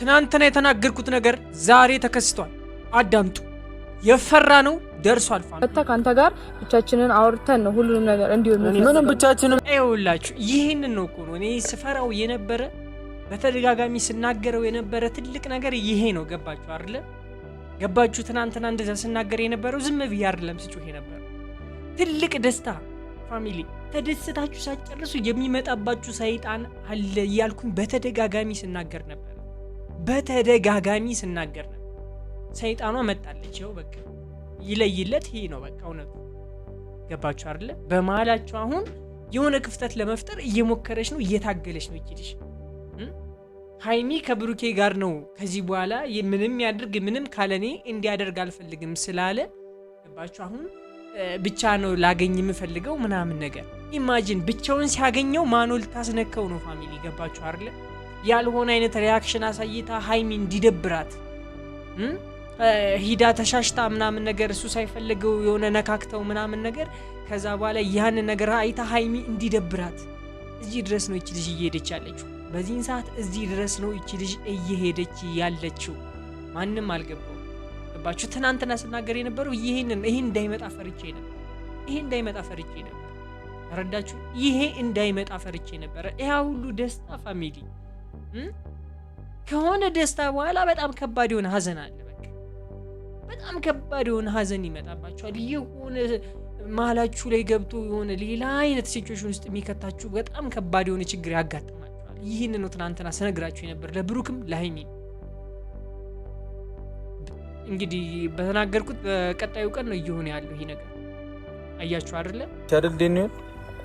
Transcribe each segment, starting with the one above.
ትናንትና የተናገርኩት ነገር ዛሬ ተከስቷል። አዳምጡ። የፈራ ነው ደርሷል። ካንተ ጋር ብቻችንን አውርተን ነው ሁሉንም ነገር እንዲሆን ምንም ብቻችንን አይውላችሁ። ይሄንን ነው እኮ ነው እኔ ስፈራው የነበረ በተደጋጋሚ ስናገረው የነበረ ትልቅ ነገር ይሄ ነው። ገባችሁ አይደለ? ገባችሁ? ትናንትና እንደዛ ስናገር የነበረው ዝም ብዬ አይደለም ስጮህ የነበረው ትልቅ ደስታ ፋሚሊ ተደስታችሁ ሳትጨርሱ የሚመጣባችሁ ሰይጣን አለ እያልኩኝ በተደጋጋሚ ስናገር ነበር። ሰይጣኗ መጣለች። ይኸው በቃ ይለይለት ይሄ ነው በቃ እውነቱ። ገባችሁ አይደለ? በመሀላችሁ አሁን የሆነ ክፍተት ለመፍጠር እየሞከረች ነው፣ እየታገለች ነው። ይችልሽ ሃይሚ ከብሩኬ ጋር ነው ከዚህ በኋላ ምንም ያድርግ ምንም ካለኔ እንዲያደርግ አልፈልግም ስላለ ገባችሁ? አሁን ብቻ ነው ላገኝ የምፈልገው ምናምን ነገር ኢማጂን ብቻውን ሲያገኘው ማኖል ታስነከው ነው ፋሚሊ። ገባችሁ አይደለ? ያልሆነ አይነት ሪያክሽን አሳይታ ሃይሚ እንዲደብራት ሂዳ ተሻሽታ ምናምን ነገር እሱ ሳይፈልገው የሆነ ነካክተው ምናምን ነገር ከዛ በኋላ ያን ነገር አይታ ሃይሚ እንዲደብራት እዚህ ድረስ ነው እቺ ልጅ እየሄደች ያለችው። በዚህን ሰዓት እዚህ ድረስ ነው እቺ ልጅ እየሄደች ያለችው። ማንም አልገባው። ገባችሁ? ትናንትና ስናገር የነበረው ይሄን እንዳይመጣ ፈርቼ ነበር። ተረዳችሁ? ይሄ እንዳይመጣ ፈርቼ ነበር። ያ ሁሉ ደስታ ፋሚሊ ከሆነ ደስታ በኋላ በጣም ከባድ የሆነ ሀዘን አለ። በቃ በጣም ከባድ የሆነ ሀዘን ይመጣባችኋል። የሆነ መሀላችሁ ላይ ገብቶ የሆነ ሌላ አይነት ሲቹዌሽን ውስጥ የሚከታችሁ በጣም ከባድ የሆነ ችግር ያጋጥማችኋል። ይህን ነው ትናንትና ስነግራችሁ የነበር ለብሩክም ለሃይሚ። እንግዲህ በተናገርኩት በቀጣዩ ቀን ነው እየሆነ ያለው ይሄ ነገር። አያችሁ አይደለ? ታደልደኝ ነው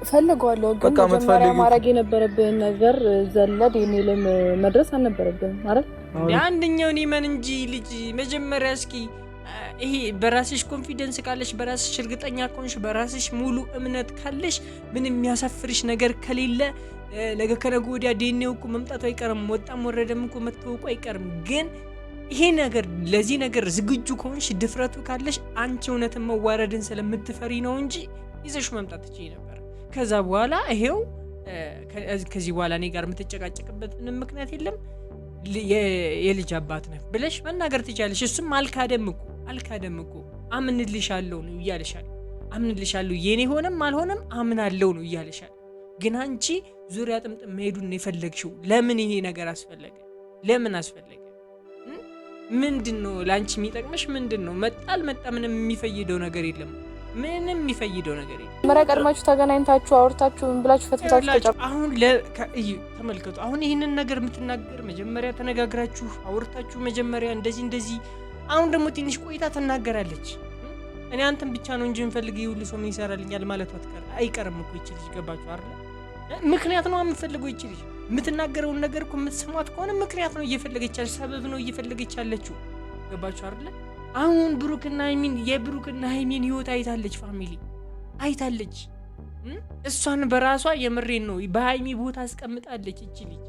ፈልገዋለሁ ግን መጀመሪያ ማድረግ የነበረብን ነገር ዘለድ የሚልም መድረስ አልነበረብን አይደል? አንደኛውን ይመን እንጂ ልጅ መጀመሪያ እስኪ ይሄ በራስሽ ኮንፊደንስ ካለሽ፣ በራስሽ እርግጠኛ ከሆንሽ፣ በራስሽ ሙሉ እምነት ካለሽ፣ ምንም የሚያሳፍርሽ ነገር ከሌለ ነገ ከነገ ወዲያ ዲኤንኤው እኮ መምጣቱ አይቀርም፣ ወጣም ወረደም እኮ መተዋወቁ አይቀርም። ግን ይሄ ነገር ለዚህ ነገር ዝግጁ ከሆንሽ፣ ድፍረቱ ካለሽ፣ አንቺ እውነትን መዋረድን ስለምትፈሪ ነው እንጂ ይዘሽ መምጣት ትችይ ነበር። ከዛ በኋላ ይሄው ከዚህ በኋላ እኔ ጋር የምትጨቃጨቅበት ምንም ምክንያት የለም፣ የልጅ አባት ነህ ብለሽ መናገር ትችያለሽ። እሱም አልካደም እኮ አምንልሻለሁ ነው እያለሻል። አምንልሻለሁ የኔ ሆነም አልሆነም አምናለሁ ነው እያለሻል። ግን አንቺ ዙሪያ ጥምጥም መሄዱን ነው የፈለግሽው። ለምን ይሄ ነገር አስፈለገ? ለምን አስፈለገ? ምንድነው ለአንቺ የሚጠቅምሽ? ምንድነው? መጣ አልመጣ ምንም የሚፈይደው ነገር የለም። ምንም የሚፈይደው ነገር የለም። መራ ቀድማችሁ ተገናኝታችሁ አውርታችሁ ብላችሁ ፈትታችሁ አሁን ተመልከቱ። አሁን ይሄንን ነገር የምትናገር መጀመሪያ ተነጋግራችሁ አውርታችሁ መጀመሪያ እንደዚህ አሁን ደግሞ ትንሽ ቆይታ ትናገራለች። እኔ አንተን ብቻ ነው እንጂ እንፈልግ ይሁሉ ሰው ምን ይሰራልኛል ማለት አይቀርም እኮ ይችል ልጅ። ገባችሁ አይደል? ምክንያት ነው የምትፈልገው ይችል ልጅ። የምትናገረውን ነገር እኮ የምትሰማት ከሆነ ምክንያት ነው እየፈለገች ያለች፣ ሰበብ ነው እየፈለገች ያለችው። ገባችሁ አይደል? አሁን የብሩክና ሃይሚን ህይወት አይታለች ፋሚሊ አይታለች። እሷን በራሷ የምሬን ነው በሃይሚ ቦታ አስቀምጣለች። እቺ ልጅ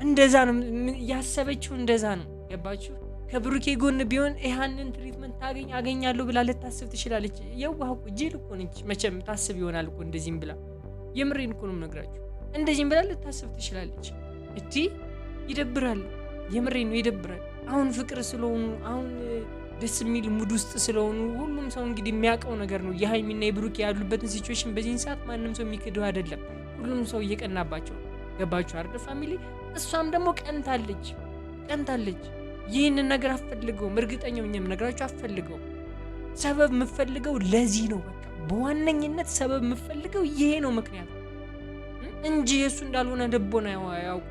እንደዛ ነው ያሰበችው፣ እንደዛ ነው። ገባችሁ? ከብሩኬ ጎን ቢሆን ይሄንን ትሪትመንት አገኛለሁ ብላ ልታስብ ትችላለች። የዋህ እኮ ጅል እኮ ነች። መቼም ታስብ ይሆናል እኮ እንደዚህም ብላ፣ የምሬን እኮ ነው የምነግራችሁ። እንደዚህም ብላ ልታስብ ትችላለች። እቲ ይደብራል፣ የምሬን ነው ይደብራል። አሁን ፍቅር ስለሆኑ አሁን ደስ የሚል ሙድ ውስጥ ስለሆኑ ሁሉም ሰው እንግዲህ የሚያውቀው ነገር ነው። የሃይሚና የብሩኬ ያሉበትን ሲቹዌሽን በዚህን ሰዓት ማንም ሰው የሚክደው አይደለም። ሁሉም ሰው እየቀናባቸው። ገባችሁ አይደል ፋሚሊ? እሷም ደግሞ ቀንታለች። ይህንን ነገር አፈልገው እርግጠኛው እኛም ነገራችሁ አፈልገው ሰበብ የምፈልገው ለዚህ ነው። በቃ በዋነኝነት ሰበብ የምፈልገው ይሄ ነው ምክንያት እንጂ የሱ እንዳልሆነ ልቦና ያውቁ።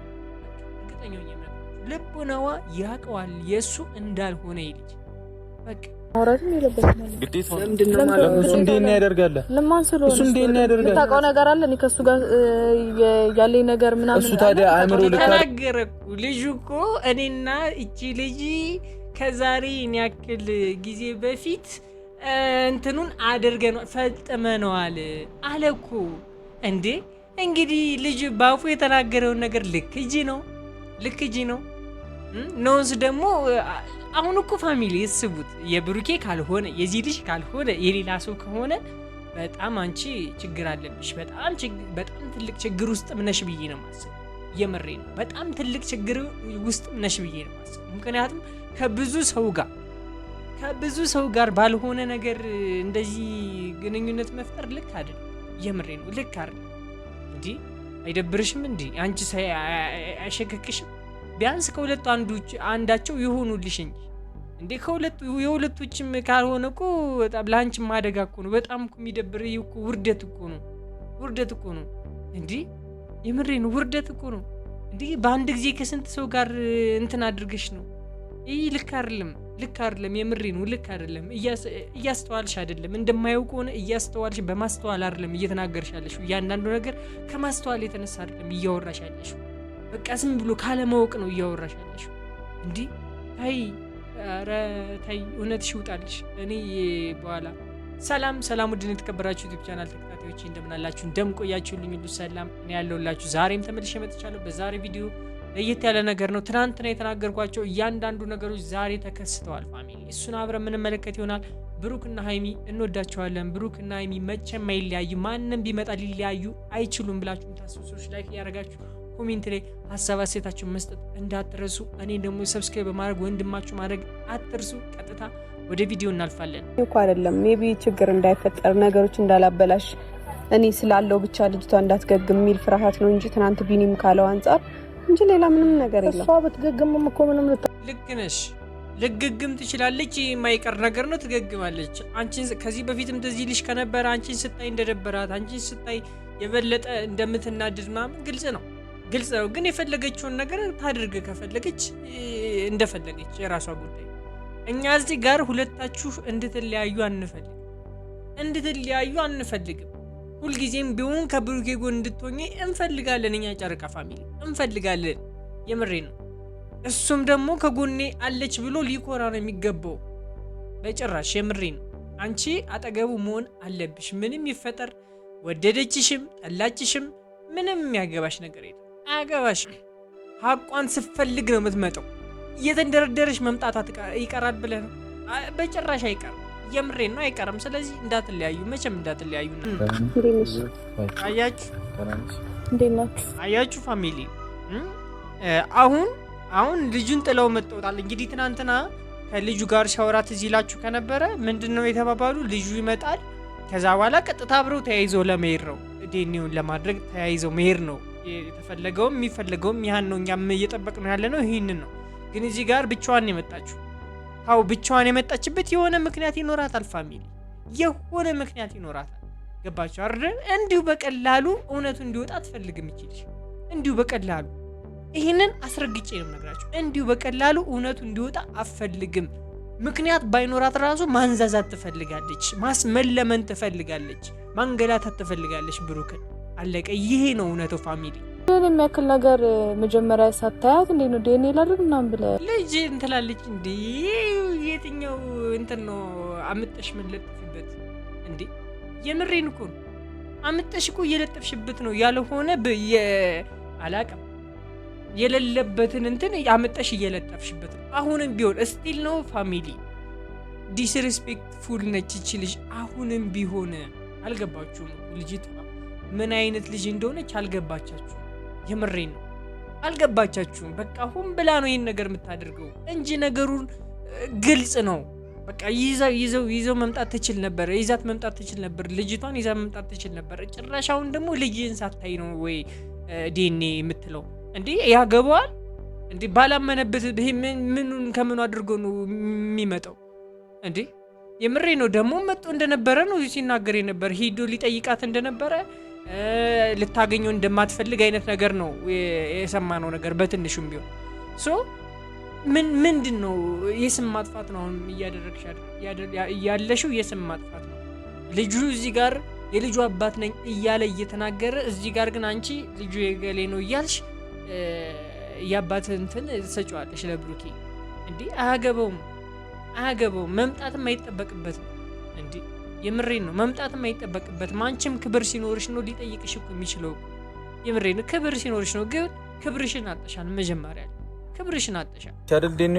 እርግጠኛው እኛም ልቦናዋ ያውቀዋል የሱ እንዳልሆነ ይልጅ በቃ አውራትም የለበትም ግዴታ ነው። እሱ እንዴት ነው ያደርጋል? እሱ እንዴት ነው ያደርጋል? ታውቀው ነገር አለ። እኔ ከሱ ጋር ያለኝ ነገር ምናምን እሱ ታዲያ አእምሮ ተናገረኩ። ልጁ እኮ እኔና እቺ ልጅ ከዛሬ ያክል ጊዜ በፊት እንትኑን አድርገን ፈጥመነዋል አለኩ። እንዴ እንግዲህ ልጅ ባፉ የተናገረውን ነገር ልክ እጂ ነው ነውስ ደግሞ አሁን እኮ ፋሚሊ እስቡት። የብሩኬ ካልሆነ የዚህ ልጅ ካልሆነ የሌላ ሰው ከሆነ በጣም አንቺ ችግር አለብሽ። በጣም ትልቅ ችግር ውስጥ ምነሽ ብዬ ነው ማስብ። የምሬ ነው። በጣም ትልቅ ችግር ውስጥ ነሽ ብዬ ነው የማስበው። ምክንያቱም ከብዙ ሰው ጋር ባልሆነ ነገር እንደዚህ ግንኙነት መፍጠር ልክ አይደለም። የምሬ ነው፣ ልክ አይደለም። እንዲ አይደብርሽም? እንዲ አንቺ አይሸከክሽም? ቢያንስ ከሁለቱ አንዳቸው ይሆኑልሽ እንጂ እንዴ የሁለቶችም ካልሆነ እኮ በጣም ለአንቺ ማደጋ እኮ ነው። በጣም እኮ የሚደብር እኮ ውርደት እኮ ነው እንዲ የምሬ ነው፣ ውርደት እኮ ነው እንዲ በአንድ ጊዜ ከስንት ሰው ጋር እንትን አድርገሽ ነው። ይህ ልክ አይደለም። የምሬ ነው፣ ልክ አይደለም። እያስተዋልሽ አይደለም። እንደማየው ከሆነ እያስተዋልሽ በማስተዋል አይደለም እየተናገርሽ ያለሽው። እያንዳንዱ ነገር ከማስተዋል የተነሳ አይደለም እያወራሽ ያለሽው። በቃ ዝም ብሎ ካለማወቅ ነው እያወራሽ ያለሽው። እንዲ ታይ እውነትሽ ይውጣልሽ። እኔ በኋላ ሰላም ውድን የተከበራችሁ ዩቲዩብ ቻናል ተከታታዮች እንደምን አላችሁ? እንደምን ቆያችሁልኝ? ሁሉ ሰላም፣ እኔ ያለሁላችሁ ዛሬም ተመልሼ መጥቻለሁ። በዛሬ ቪዲዮ ለየት ያለ ነገር ነው። ትናንትና የተናገርኳቸው እያንዳንዱ ነገሮች ዛሬ ተከስተዋል ፋሚሊ። እሱን አብረን የምንመለከት ይሆናል። ብሩክና ሀይሚ እንወዳቸዋለን። ብሩክና ሀይሚ መቼም አይለያዩ። ማንም ቢመጣ ሊለያዩ አይችሉም ብላችሁ የምታስቡ ሰዎች ላይክ ያደረጋችሁ ኮሜንት ላይ ሀሳብ አስተያየታችሁን መስጠት እንዳትረሱ። እኔ ደግሞ ሰብስክራይብ በማድረግ ወንድማችሁ ማድረግ አትርሱ። ቀጥታ ወደ ቪዲዮ እናልፋለን። እኮ አይደለም ሜቢ ችግር እንዳይፈጠር ነገሮች እንዳላበላሽ እኔ ስላለው ብቻ ልጅቷ እንዳትገግም የሚል ፍርሃት ነው እንጂ ትናንት ቢኒም ካለው አንጻር እንጂ ሌላ ምንም ነገር የለም። እሷ ብትገግምም እኮ ምንም ልክ ነሽ። ልግግም ትችላለች፣ የማይቀር ነገር ነው። ትገግማለች። አንቺን ከዚህ በፊትም እንደዚህ ልሽ ከነበረ አንቺን ስታይ እንደደበራት፣ አንቺን ስታይ የበለጠ እንደምትናድድ ምናምን ግልጽ ነው። ግን የፈለገችውን ነገር ታድርግ። ከፈለገች እንደፈለገች የራሷ ጉዳይ። እኛ እዚህ ጋር ሁለታችሁ እንድትለያዩ አንፈልግም። ሁልጊዜም ቢሆን ከብሩኬ ጎን እንድትሆኚ እንፈልጋለን። እኛ ጨረቃ ፋሚሊ እንፈልጋለን። የምሬ ነው። እሱም ደግሞ ከጎኔ አለች ብሎ ሊኮራ ነው የሚገባው። በጭራሽ የምሬ ነው። አንቺ አጠገቡ መሆን አለብሽ። ምንም ይፈጠር፣ ወደደችሽም ጠላችሽም ምንም የሚያገባሽ ነገር የለም። አያገባሽም። ሀቋን ስትፈልግ ነው የምትመጣው። እየተንደረደረሽ መምጣት ይቀራል ብለህ ነው? በጭራሽ አይቀርም። የምሬን ነው፣ አይቀርም። ስለዚህ እንዳትለያዩ፣ መቼም እንዳትለያዩ። አያችሁ ፋሚሊ። አሁን ልጁን ጥለው መጥተውታል። እንግዲህ ትናንትና ከልጁ ጋር ሻወራት እዚህ ላችሁ ከነበረ ምንድነው የተባባሉ? ልጁ ይመጣል። ከዛ በኋላ ቀጥታ አብረው ተያይዘው ለመሄድ ነው፣ ዴኒውን ለማድረግ ተያይዘው መሄድ ነው የተፈለገውም የሚፈልገውም ያህን ነው። እኛም እየጠበቅ ነው ያለ ነው ይህንን ነው። ግን እዚህ ጋር ብቻዋን የመጣችሁ ብቻዋን የመጣችበት የሆነ ምክንያት ይኖራታል ፋሚሊ፣ የሆነ ምክንያት ይኖራታል። ገባችሁ አይደል? እንዲሁ በቀላሉ እውነቱ እንዲወጣ አትፈልግም ይችላል። እንዲሁ በቀላሉ ይህንን አስረግጬ ነው የምነግራችሁ። እንዲሁ በቀላሉ እውነቱ እንዲወጣ አትፈልግም። ምክንያት ባይኖራት ራሱ ማንዛዛት ትፈልጋለች፣ ማስመለመን ትፈልጋለች፣ ማንገላታት ትፈልጋለች ብሩክን። አለቀ። ይሄ ነው እውነቱ ፋሚሊ። ምን የሚያክል ነገር መጀመሪያ ሳታያት እንዴ ነው ዴኒ ላድርግ ምናምን ብለህ ልጅ እንትላለች እንዴ? የትኛው እንትን ነው አምጠሽ መለጥፍበት እንዴ? የምሬን እኮ ነው። አምጠሽ እኮ እየለጠፍሽበት ነው ያልሆነ አላቅም የሌለበትን እንትን አምጠሽ እየለጠፍሽበት ነው። አሁንም ቢሆን ስቲል ነው ፋሚሊ። ዲስሪስፔክትፉል ነች ይቺ ልጅ። አሁንም ቢሆን አልገባችሁም? ልጅቷ ምን አይነት ልጅ እንደሆነች አልገባቻችሁም? የምሬን ነው አልገባቻችሁም? በቃ ሁን ብላ ነው ይህን ነገር የምታደርገው እንጂ ነገሩን ግልጽ ነው። በቃ ይዘው መምጣት ትችል ነበር። ይዛት መምጣት ትችል ነበር። ልጅቷን ይዛ መምጣት ትችል ነበር። ጭራሻውን ደግሞ ልጅን ሳታይ ነው ወይ ዴኔ የምትለው እንዴ? ያገባዋል እንዴ? ባላመነበት ምኑን ከምኑ አድርጎ ነው የሚመጣው እንዴ? የምሬ ነው። ደግሞ መጥቶ እንደነበረ ነው ሲናገር የነበር። ሂዶ ሊጠይቃት እንደነበረ ልታገኘው እንደማትፈልግ አይነት ነገር ነው የሰማነው ነገር በትንሹም ቢሆን። ምንድን ነው የስም ማጥፋት ነው አሁን እያደረግሽ ያለሽው? የስም ማጥፋት ነው። ልጁ እዚህ ጋር የልጁ አባት ነኝ እያለ እየተናገረ እዚህ ጋር ግን አንቺ ልጁ የገሌ ነው እያልሽ የአባት እንትን ትሰጪዋለሽ ለብሩኬ እንዴ? አያገባውም። መምጣትም አይጠበቅበትም እንዴ? የምሬን ነው። መምጣትም አይጠበቅበትም። አንቺም ክብር ሲኖርሽ ነው ሊጠይቅሽ እኮ የሚችለው። የምሬን ነው። ክብር ሲኖርሽ ነው። ግን ክብርሽን አጥተሻል። መጀመሪያ ክብርሽን አጥተሻል። ቻደልዴን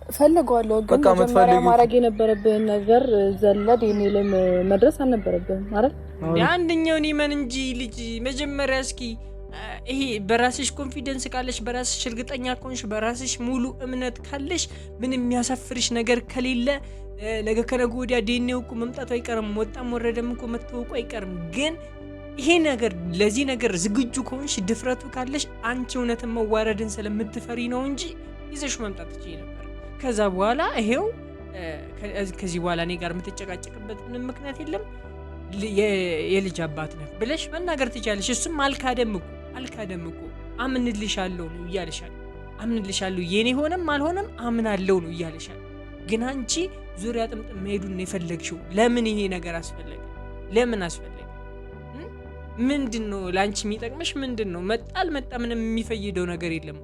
ፈልገዋለሁ። ግን መጀመሪያ ማድረግ የነበረብህን ነገር ዘለድ የሚልም መድረስ አልነበረብህም አይደል? አንደኛውን ይመን እንጂ ልጅ መጀመሪያ እስኪ ይሄ በራስሽ ኮንፊደንስ ካለሽ በራስሽ እርግጠኛ ከሆንሽ በራስሽ ሙሉ እምነት ካለሽ ምን የሚያሳፍርሽ ነገር ከሌለ ነገ ከነገ ወዲያ ዲኤንኤው እኮ መምጣቱ አይቀርም ወጣም ወረደም እኮ መታወቁ አይቀርም ግን ይሄ ነገር ለዚህ ነገር ዝግጁ ከሆንሽ ድፍረቱ ካለሽ አንቺ እውነትን መዋረድን ስለምትፈሪ ነው እንጂ ይዘሽ መምጣት ትችይ ነበር ከዛ በኋላ ይሄው ከዚህ በኋላ እኔ ጋር የምትጨቃጨቅበት ምንም ምክንያት የለም የልጅ አባት ነህ ብለሽ መናገር ትችያለሽ እሱም አልካደም እኮ አምንልሻለሁ ነው እያለሻል አምንልሻለሁ የኔ ሆነም አልሆነም አምናለሁ ነው እያለሻል ግን አንቺ ዙሪያ ጥምጥም መሄዱን ነው የፈለግሽው ለምን ይሄ ነገር አስፈለገ ለምን አስፈለገ ምንድነው ላንቺ የሚጠቅምሽ ምንድነው መጣል መጣ ምንም የሚፈይደው ነገር የለም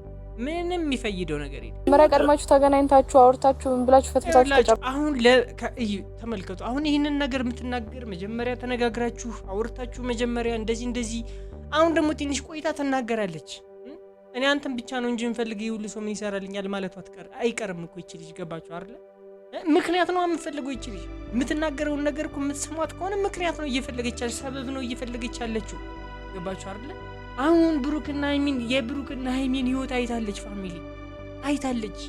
ምንም የሚፈይደው ነገር የለም መራ ቀድማችሁ ተገናኝታችሁ አውርታችሁ ምን ብላችሁ ፈትታችሁ አሁን ተመልከቱ አሁን ይሄንን ነገር የምትናገር መጀመሪያ ተነጋግራችሁ አውርታችሁ መጀመሪያ እንደዚህ አሁን ደግሞ ትንሽ ቆይታ ተናገራለች እኔ አንተን ብቻ ነው እንጂ እንፈልገው ሁሉ ሰው ምን ይሰራልኛል ማለቷ አይቀርም እኮ ይቺ ልጅ ገባችሁ አይደል ምክንያት ነው የምፈልገው ይቺ ልጅ የምትናገረውን ነገር እኮ የምትሰማት ከሆነ ምክንያት ነው እየፈለገች ሰበብ ነው እየፈለገች ያለችው ገባችሁ አይደል አሁን የብሩክና ሃይሚን ህይወት አይታለች ፋሚሊ አይታለች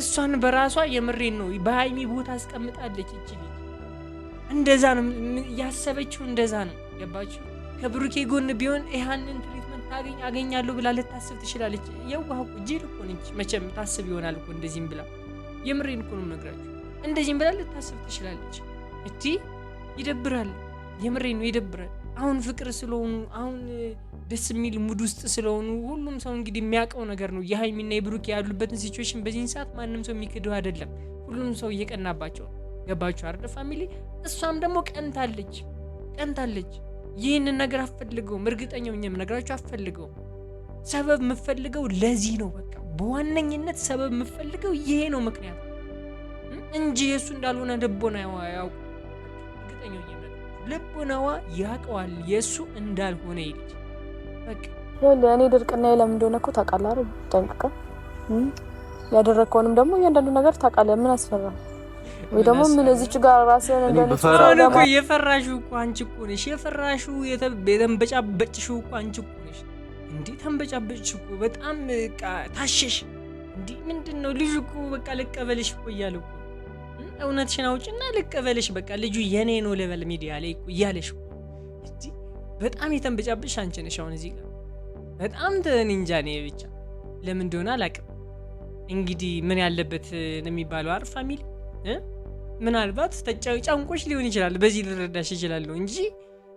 እሷን በራሷ የምሬን ነው በሃይሚ ቦታ አስቀምጣለች እቺ ልጅ እንደዛ ነው ያሰበችው እንደዛ ነው ገባችሁ ከብሩኬ ጎን ቢሆን ይሄንን ትሪትመንት አገኛለሁ ብላ ልታስብ ትችላለች የዋህ እኮ ጅል እኮ ነች መቼም ታስብ ይሆናል እኮ እንደዚህም ብላ የምሬን እኮ ነው ነግራችሁ እንደዚህም ብላ ልታስብ ትችላለች እቲ ይደብራል የምሬን ነው ይደብራል አሁን ፍቅር ስለሆኑ አሁን ደስ የሚል ሙድ ውስጥ ስለሆኑ ሁሉም ሰው እንግዲህ የሚያውቀው ነገር ነው የሃይሚና የብሩክ ያሉበትን ሲቹዌሽን በዚህን ሰዓት ማንንም ሰው የሚክደው አይደለም ሁሉም ሰው እየቀናባቸው ገባችሁ አይደል ፋሚሊ እሷም ደግሞ ቀንታለች ይህንን ነገር አፈልገውም እርግጠኛው እኛም ነግራችሁ አፈልገው ሰበብ የምፈልገው ለዚህ ነው በቃ በዋነኝነት ሰበብ የምፈልገው ይሄ ነው ምክንያት እንጂ የሱ እንዳልሆነ ልቦና ያውቁ እርግጠኛው እኛም ልቦናዋ ያውቀዋል የሱ እንዳልሆነ ይልጅ በቃ ለኔ ድርቅና ለምን እንደሆነ እኮ ታውቃለህ አይደል ጠንቅቀህ ያደረከውንም ደግሞ እያንዳንዱ ነገር ታውቃለህ ምን አስፈራ ወይ ደግሞ ምን እዚች ጋር ራስህን እንደነሳው እኮ የፈራሽው እኮ አንቺ እኮ ነሽ የፈራሽው የተንበጫበጭሽው እኮ አንቺ እኮ ነሽ እንዴ ተንበጫበጭሽ እኮ በጣም ታሸሽ እንዴ ምንድነው ልጅ እኮ በቃ ልቀበልሽ እኮ እያለ እኮ እውነትሽን አውጭና ልቀበልሽ በቃ ልጁ የኔ ነው ለበል ሚዲያ ላይ እኮ እያለሽ እንዴ በጣም የተንበጫበጭሽ አንቺ ነሽ አሁን እዚህ ጋር በጣም ተንንጃ ነው ብቻ ለምን እንደሆነ አላውቅም እንግዲህ ምን ያለበት ነው የሚባለው አር ፋሚሊ ምናልባት ጫንቆሽ ሊሆን ይችላል በዚህ ልረዳሽ ይችላል እንጂ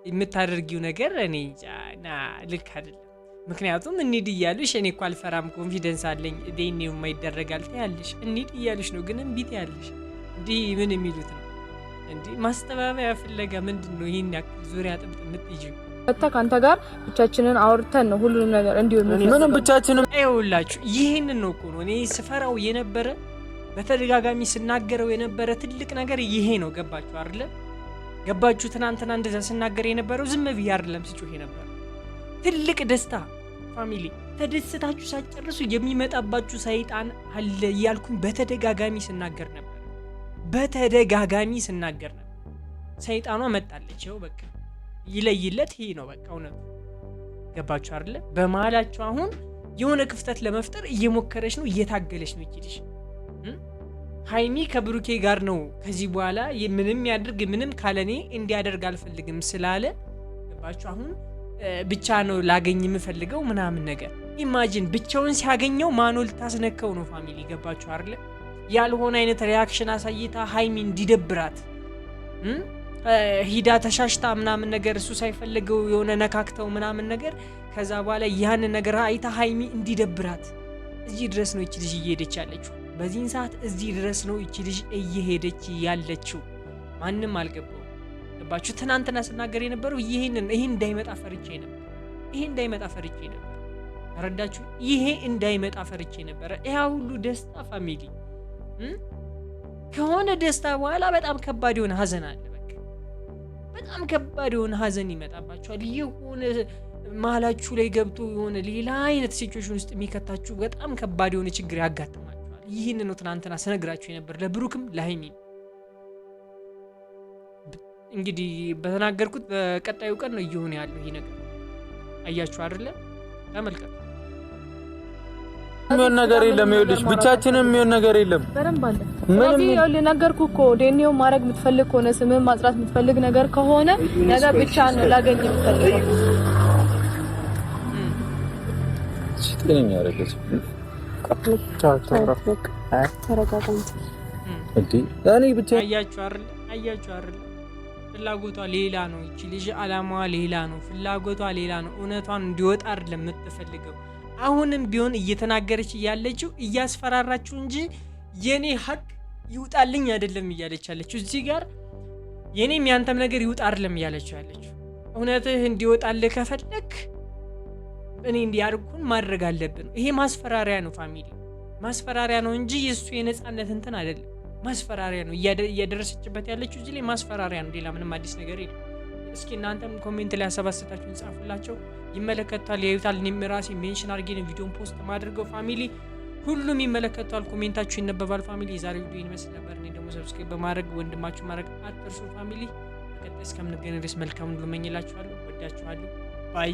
የምታደርጊው ነገር እኔ ጃና ልክ አይደለም ምክንያቱም እንሂድ እያሉሽ እኔ እኮ አልፈራም ኮንፊደንስ አለኝ ዲኤንኤው የማይደረጋል ታያለሽ እንሂድ እያሉሽ ነው ግን እምቢ ታያለሽ እንዴ ምን የሚሉት ነው እንዴ ማስተባበያ ፍለጋ ምንድነው ይሄን ያክል ዙሪያ ጥምጥ የምትይጂው በቃ ካንተ ጋር ብቻችንን አውርተን ነው ሁሉንም ነገር እንዲሆን ምንም ብቻችንን አይውላችሁ ይሄንን ነው እኮ ነው እኔ ስፈራው የነበረ በተደጋጋሚ ስናገረው የነበረ ትልቅ ነገር ይሄ ነው ገባችሁ አይደል ገባችሁ ትናንትና እንደዛ ስናገር የነበረው ዝም ብዬ አይደለም ስጮህ የነበረ ትልቅ ደስታ ፋሚሊ ተደስታችሁ ሳጨርሱ የሚመጣባችሁ ሰይጣን አለ ያልኩኝ በተደጋጋሚ ስናገር ነበር ሰይጣኗ መጣለች ይኸው በቃ ይለይለት ይሄ ነው በቃ እውነቱ ገባችሁ አይደል በመሃላችሁ አሁን የሆነ ክፍተት ለመፍጠር እየሞከረች ነው እየታገለች ነው ይችልሽ ሃይሚ ከብሩኬ ጋር ነው ከዚህ በኋላ ምንም ያድርግ ምንም ካለኔ እንዲያደርግ አልፈልግም ስላለ ገባችሁ አሁን ብቻ ነው ላገኝ የምፈልገው ምናምን ነገር ኢማጂን ብቻውን ሲያገኘው ማኖል ታስነከው ነው ፋሚሊ ገባችሁ አይደል ያልሆነ አይነት ሪአክሽን አሳይታ ሃይሚ እንዲደብራት ሂዳ ተሻሽታ ምናምን ነገር እሱ ሳይፈልገው የሆነ ነካክተው ምናምን ነገር ከዛ በኋላ ያን ነገር አይታ ሃይሚ እንዲደብራት እዚህ ድረስ ነው እቺ ልጅ እየሄደች ያለችው በዚህን ሰዓት እዚህ ድረስ ነው እቺ ልጅ እየሄደች ያለችው ማንንም አልገባው ገባችሁ ትናንትና ስናገር የነበረው ይሄን እንዳይመጣ ፈርቼ ነበር ተረዳችሁ ይሄ እንዳይመጣ ፈርቼ ነበር ያ ሁሉ ደስታ ፋሚሊ ከሆነ ደስታ በኋላ በጣም ከባድ የሆነ ሀዘን አለ በቃ በጣም ከባድ የሆነ ሀዘን ይመጣባችኋል የሆነ ማላችሁ ላይ ገብቶ የሆነ ሌላ አይነት ሲቹዌሽን ውስጥ የሚከታችሁ በጣም ከባድ የሆነ ችግር ያጋጥማችኋል ይሄን ነው ትናንትና ስነግራችሁ የነበር ለብሩክም ለሃይሚ እንግዲህ በተናገርኩት በቀጣዩ ቀን ነው እየሆነ ያለው ይሄ ነገር አያችሁ አይደለ? ተመልከቱ። የሚሆን ነገር የለም። ይኸውልሽ ብቻችንም የሚሆን ነገር የለም። በረም ባለ ምንም ይኸውልህ ነገርኩህ እኮ ዴኒዮ ማድረግ የምትፈልግ ከሆነ ስምህን ማጥራት የምትፈልግ ነገር ከሆነ ነገ ብቻ ነው ላገኝ የምትፈልገው። ጤነኛ ያረጋች ተረጋጋንት እንዴ እኔ ብቻ አያችሁ አይደል? ፍላጎቷ ሌላ ነው። እቺ ልጅ አላማዋ ሌላ ነው። ፍላጎቷ ሌላ ነው። እውነቷን እንዲወጣ አይደለም የምትፈልገው። አሁንም ቢሆን እየተናገረች ያለችው እያስፈራራችሁ እንጂ የኔ ሀቅ ይውጣልኝ አይደለም እያለች ያለችው። እዚህ ጋር የኔም ያንተም ነገር ይውጣ አይደለም እያለች ያለችው። እውነትህ እንዲወጣልህ ከፈለክ እኔ እንዲያርጉን ማድረግ አለብን። ይሄ ማስፈራሪያ ነው ፋሚሊ፣ ማስፈራሪያ ነው እንጂ የሱ የነጻነት እንትን አይደለም። ማስፈራሪያ ነው እያደረሰችበት ያለችው እዚህ ላይ ማስፈራሪያ ነው። ሌላ ምንም አዲስ ነገር የለም። እስኪ እናንተም ኮሜንት ላይ አሰባስታችሁ ጻፉላቸው። ይመለከታል ያዩታል። እኔም ራሴ ሜንሽን አድርጌ ነው ቪዲዮን ፖስት ማድረገው ፋሚሊ። ሁሉም ይመለከታል። ኮሜንታችሁ ይነበባል ፋሚሊ። የዛሬው ቪዲዮ ይመስል ነበር። እኔ ደግሞ ሰብስክራይብ በማድረግ ወንድማችሁ ማድረግ አትርሱ ፋሚሊ። በቀጣይ እስከምንገናኝ ድረስ መልካም ሁሉ እመኝላችኋለሁ። ወዳችኋለሁ። ባይ